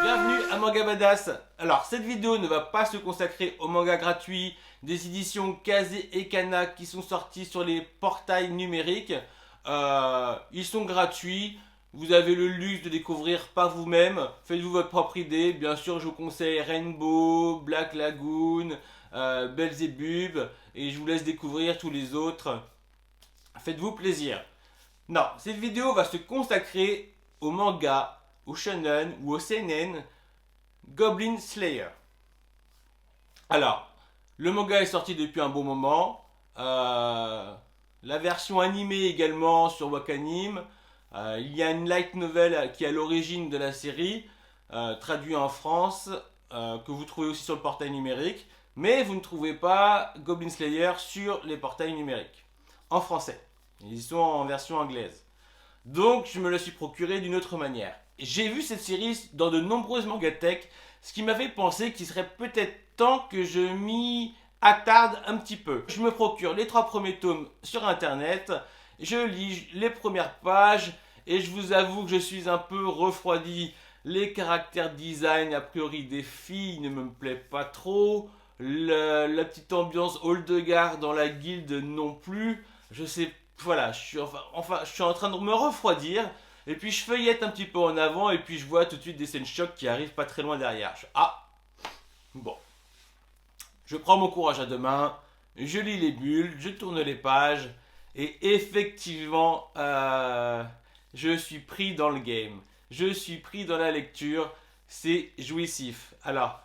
Bienvenue à Manga Badass. Alors cette vidéo ne va pas se consacrer aux mangas gratuits des éditions Kazé et Kana qui sont sortis sur les portails numériques. Ils sont gratuits, vous avez le luxe de découvrir par vous-même, faites-vous votre propre idée. Bien sûr je vous conseille Rainbow, Black Lagoon, Belzebub et je vous laisse découvrir tous les autres. Faites-vous plaisir. Non, cette vidéo va se consacrer au manga, au shonen ou au seinen Goblin Slayer. Alors, le manga est sorti depuis un bon moment. La version animée également sur Wakanim. Il y a une light novel qui est à l'origine de la série, traduit en France, que vous trouvez aussi sur le portail numérique. Mais vous ne trouvez pas Goblin Slayer sur les portails numériques, en français. Ils sont en version anglaise. Donc je me le suis procuré d'une autre manière. J'ai vu cette série dans de nombreuses mangathèques, ce qui m'a fait penser qu'il serait peut-être temps que je m'y attarde un petit peu. Je me procure les 3 premiers tomes sur internet, je lis les premières pages et je vous avoue que je suis un peu refroidi. Les caractères design a priori des filles ne me plaît pas trop. La petite ambiance Oldegard dans la guilde non plus. Je sais, voilà, je suis je suis en train de me refroidir. Et puis je feuillette un petit peu en avant et puis je vois tout de suite des scènes chocs qui arrivent pas très loin derrière. Ah, bon. Je prends mon courage à deux mains, je lis les bulles, je tourne les pages et effectivement, je suis pris dans le game. Je suis pris dans la lecture, c'est jouissif. Alors,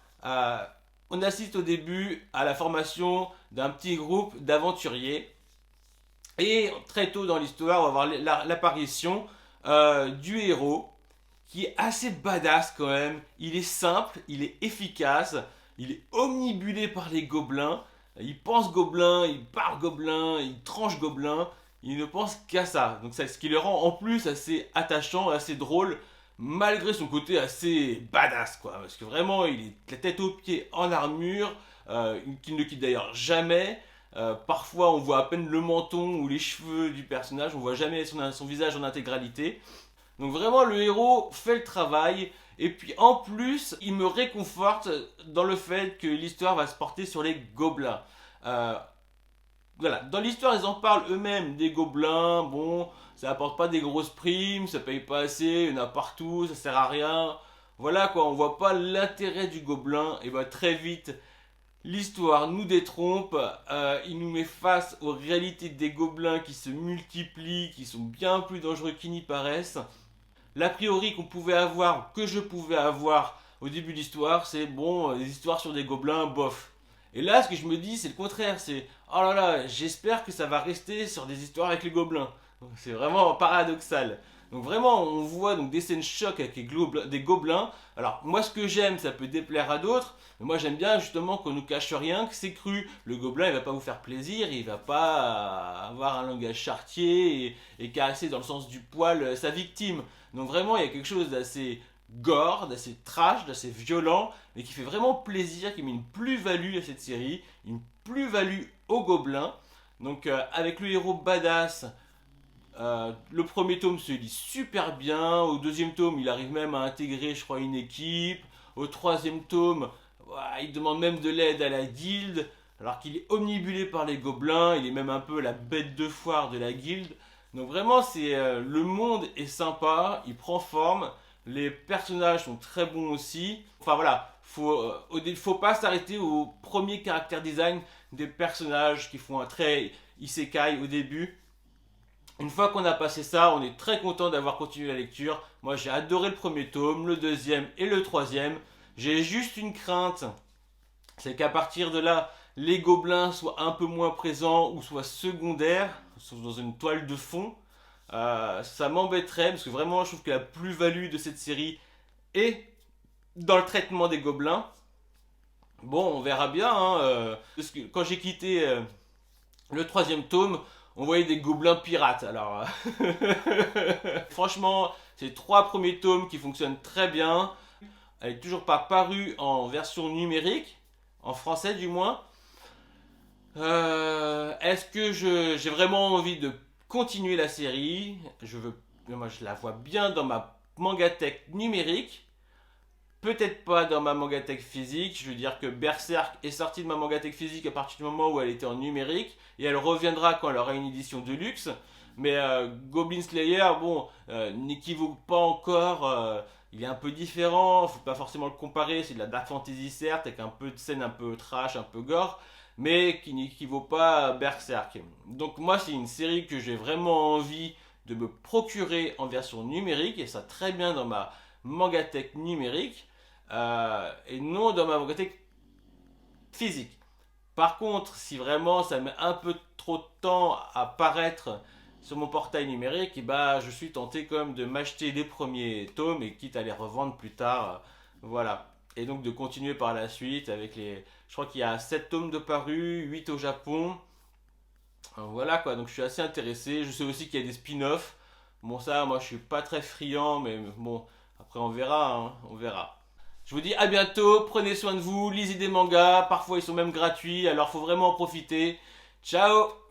on assiste au début à la formation d'un petit groupe d'aventuriers. Et très tôt dans l'histoire, on va voir l'apparition du héros qui est assez badass quand même. Il est simple, il est efficace, il est omnibulé par les gobelins. Il pense gobelin, il parle gobelin, il tranche gobelin. Il ne pense qu'à ça. Donc c'est ce qui le rend en plus assez attachant, assez drôle, malgré son côté assez badass quoi. Parce que vraiment, il est la tête aux pieds en armure, qu'il ne quitte d'ailleurs jamais. Parfois, on voit à peine le menton ou les cheveux du personnage, on voit jamais son visage en intégralité. Donc vraiment, le héros fait le travail. Et puis en plus, il me réconforte dans le fait que l'histoire va se porter sur les gobelins. Euh, voilà, dans l'histoire, ils en parlent eux-mêmes des gobelins. Bon, ça apporte pas des grosses primes, ça paye pas assez, il y en a partout, ça sert à rien. Voilà quoi, on voit pas l'intérêt du gobelin. Et bah très vite, l'histoire nous détrompe, il nous met face aux réalités des gobelins qui se multiplient, qui sont bien plus dangereux qu'ils n'y paraissent. L'a priori qu'on pouvait avoir, que je pouvais avoir au début de l'histoire, c'est bon, des histoires sur des gobelins, bof. Et là, ce que je me dis, c'est le contraire, c'est oh là là, j'espère que ça va rester sur des histoires avec les gobelins. C'est vraiment paradoxal. Donc vraiment, on voit donc des scènes chocs avec des gobelins. Alors moi, ce que j'aime, ça peut déplaire à d'autres, mais moi j'aime bien justement qu'on nous cache rien, que c'est cru. Le gobelin, il va pas vous faire plaisir, il va pas avoir un langage chartier et caresser dans le sens du poil sa victime. Donc vraiment, il y a quelque chose d'assez gore, d'assez trash, d'assez violent, mais qui fait vraiment plaisir, qui met une plus-value à cette série, une plus-value au gobelin. Donc avec le héros badass, le premier tome se lit super bien. Au deuxième tome, il arrive même à intégrer, je crois, une équipe. Au troisième tome, il demande même de l'aide à la guilde. Alors qu'il est omnibulé par les gobelins, il est même un peu la bête de foire de la guilde. Donc vraiment, le monde est sympa, il prend forme. Les personnages sont très bons aussi. Enfin voilà, faut pas s'arrêter au premier caractère design des personnages qui font un trait isekai au début. Une fois qu'on a passé ça, on est très content d'avoir continué la lecture. Moi, j'ai adoré le premier tome, le deuxième et le troisième. J'ai juste une crainte, c'est qu'à partir de là, les gobelins soient un peu moins présents ou soient secondaires, soient dans une toile de fond. Ça m'embêterait parce que vraiment, je trouve que la plus-value de cette série est dans le traitement des gobelins. Bon, on verra bien. Hein, parce que quand j'ai quitté le troisième tome, on voyait des gobelins pirates. Alors, franchement, c'est les 3 premiers tomes qui fonctionnent très bien. Elle n'est toujours pas parue en version numérique, en français du moins. Est-ce que j'ai vraiment envie de continuer la série? Moi, je la vois bien dans ma mangatech numérique. peut-être pas dans ma mangatech physique. Je veux dire que Berserk est sorti de ma mangatech physique à partir du moment où elle était en numérique, et elle reviendra quand elle aura une édition de luxe. Mais Goblin Slayer, bon, n'équivaut pas encore. Il est un peu différent, faut pas forcément le comparer. C'est de la dark fantasy certes, avec un peu de scène un peu trash, un peu gore, mais qui n'équivaut pas à Berserk. Donc moi, c'est une série que j'ai vraiment envie de me procurer en version numérique, et ça très bien dans ma mangatech numérique, et non dans ma mangatech physique. Par contre, si vraiment ça met un peu trop de temps à apparaître sur mon portail numérique, et bah, je suis tenté comme de m'acheter les premiers tomes et quitte à les revendre plus tard. Voilà. Et donc de continuer par la suite avec les. Je crois qu'il y a 7 tomes de parus, 8 au Japon. Voilà quoi, donc je suis assez intéressé. Je sais aussi qu'il y a des spin-offs. Bon, ça, moi je suis pas très friand, mais bon, après on verra, hein, on verra. Je vous dis à bientôt, prenez soin de vous, lisez des mangas, parfois ils sont même gratuits, alors faut vraiment en profiter. Ciao!